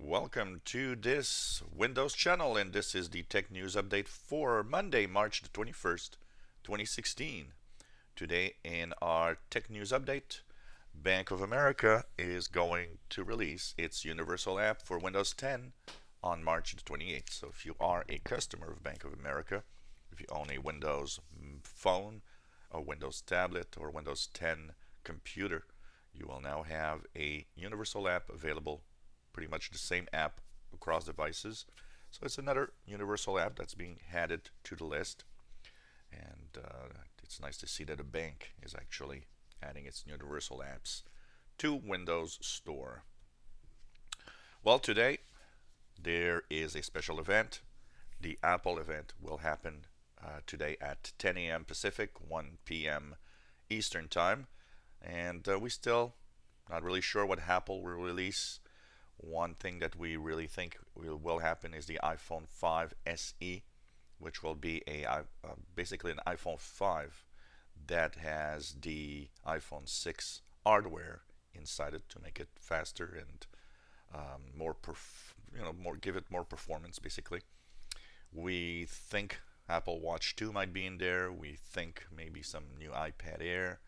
Welcome to this Windows channel, and this is the tech news update for Monday, March the 21st, 2016. Today, in our tech news update, Bank of America is going to release its universal app for Windows 10 on March the 28th. So, if you are a customer of Bank of America, if you own a Windows phone, a Windows tablet, or Windows 10 computer, you will now have a universal app available, pretty much the same app across devices. So it's another universal app that's being added to the list, and it's nice to see that a bank is actually adding its universal apps to Windows Store. Well, today there is a special event. The Apple event will happen today at 10 a.m. Pacific, 1 p.m. Eastern Time, and we still not really sure what Apple will release. One thing that we really think will happen is the iPhone 5 SE, which will be basically an iPhone 5 that has the iPhone 6 hardware inside it to make it faster and give it more performance. Basically, we think Apple Watch 2 might be in there. We think maybe some new iPad Air.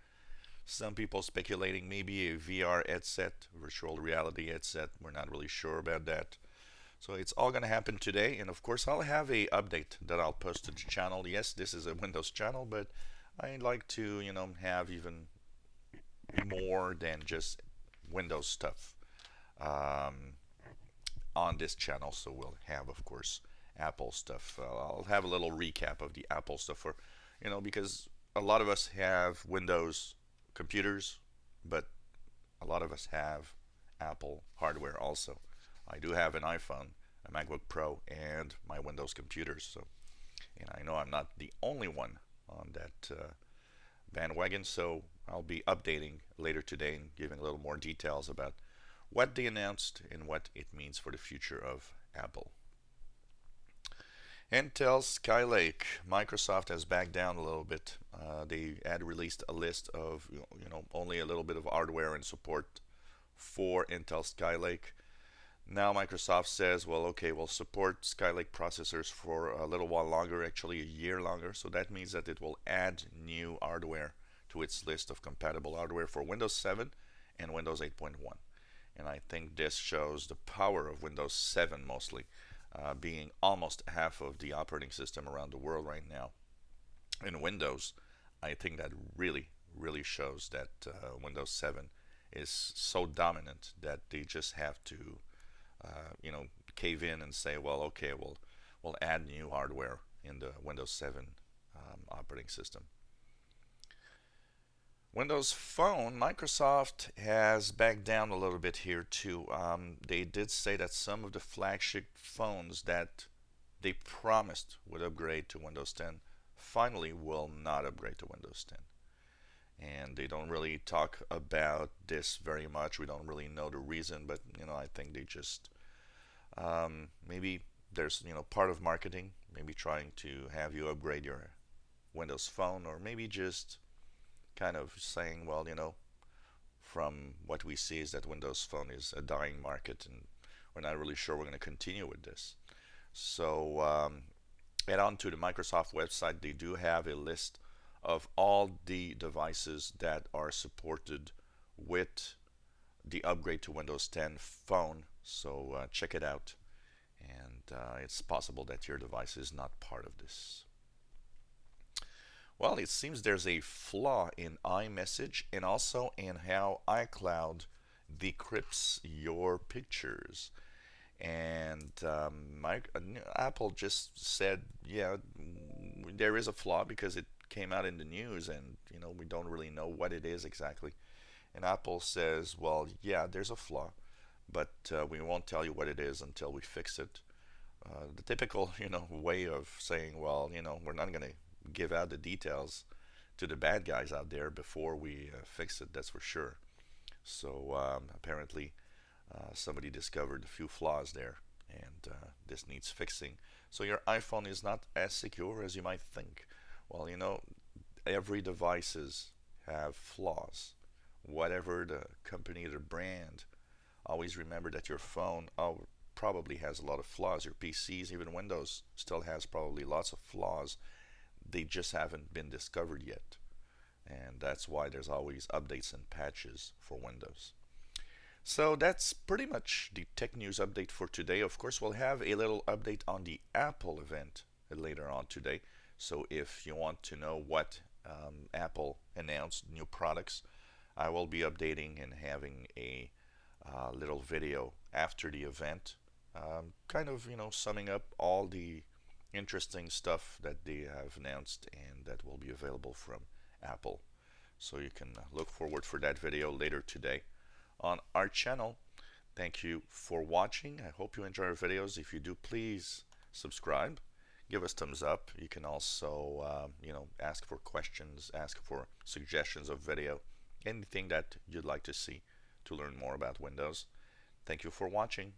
Some people speculating maybe a VR headset, virtual reality headset. We're not really sure about that. So it's all going to happen today, and of course I'll have a update that I'll post to the channel. Yes, this is a Windows channel, but I like to have even more than just Windows stuff on this channel. So we'll have, of course, Apple stuff. I'll have a little recap of the Apple stuff because a lot of us have Windows computers, but a lot of us have Apple hardware also. I do have an iPhone, a MacBook Pro, and my Windows computers. So, and I know I'm not the only one on that bandwagon. So I'll be updating later today and giving a little more details about what they announced and what it means for the future of Apple. Intel Skylake. Microsoft has backed down a little bit. They had released a list of only a little bit of hardware and support for Intel Skylake. Now Microsoft says, well, okay, we'll support Skylake processors for a little while longer, actually a year longer. So that means that it will add new hardware to its list of compatible hardware for Windows 7 and Windows 8.1. And I think this shows the power of Windows 7 mostly. Being almost half of the operating system around the world right now in Windows, I think that really, really shows that Windows 7 is so dominant that they just have to, cave in and say, well, okay, we'll add new hardware in the Windows 7 operating system. Windows Phone, Microsoft has backed down a little bit here too. They did say that some of the flagship phones that they promised would upgrade to Windows 10 finally will not upgrade to Windows 10. And they don't really talk about this very much. We don't really know the reason, but I think they just maybe there's part of marketing, maybe trying to have you upgrade your Windows Phone, or maybe just kind of saying, well, from what we see is that Windows Phone is a dying market, and we're not really sure we're going to continue with this. So, head on to the Microsoft website. They do have a list of all the devices that are supported with the upgrade to Windows 10 phone. So, check it out. And it's possible that your device is not part of this. Well, it seems there's a flaw in iMessage and also in how iCloud decrypts your pictures. And Apple just said, yeah, there is a flaw because it came out in the news, and we don't really know what it is exactly. And Apple says, well, yeah, there's a flaw, but we won't tell you what it is until we fix it. The typical, way of saying, well, we're not going to give out the details to the bad guys out there before we fix it, that's for sure. So apparently somebody discovered a few flaws there, and this needs fixing. So your iPhone is not as secure as you might think. Well, every devices have flaws. Whatever the company, the brand, always remember that your phone, probably has a lot of flaws. Your PCs, even Windows, still has probably lots of flaws. They just haven't been discovered yet. And that's why there's always updates and patches for Windows. So that's pretty much the tech news update for today. Of course, we'll have a little update on the Apple event later on today. So if you want to know what Apple announced, new products, I will be updating and having a little video after the event, kind of, summing up all the interesting stuff that they have announced and that will be available from Apple. So you can look forward for that video later today on our channel. Thank you for watching. I hope you enjoy our videos. If you do, please subscribe, give us thumbs up. You can also ask for questions, ask for suggestions of video, anything that you'd like to see to learn more about Windows. Thank you for watching.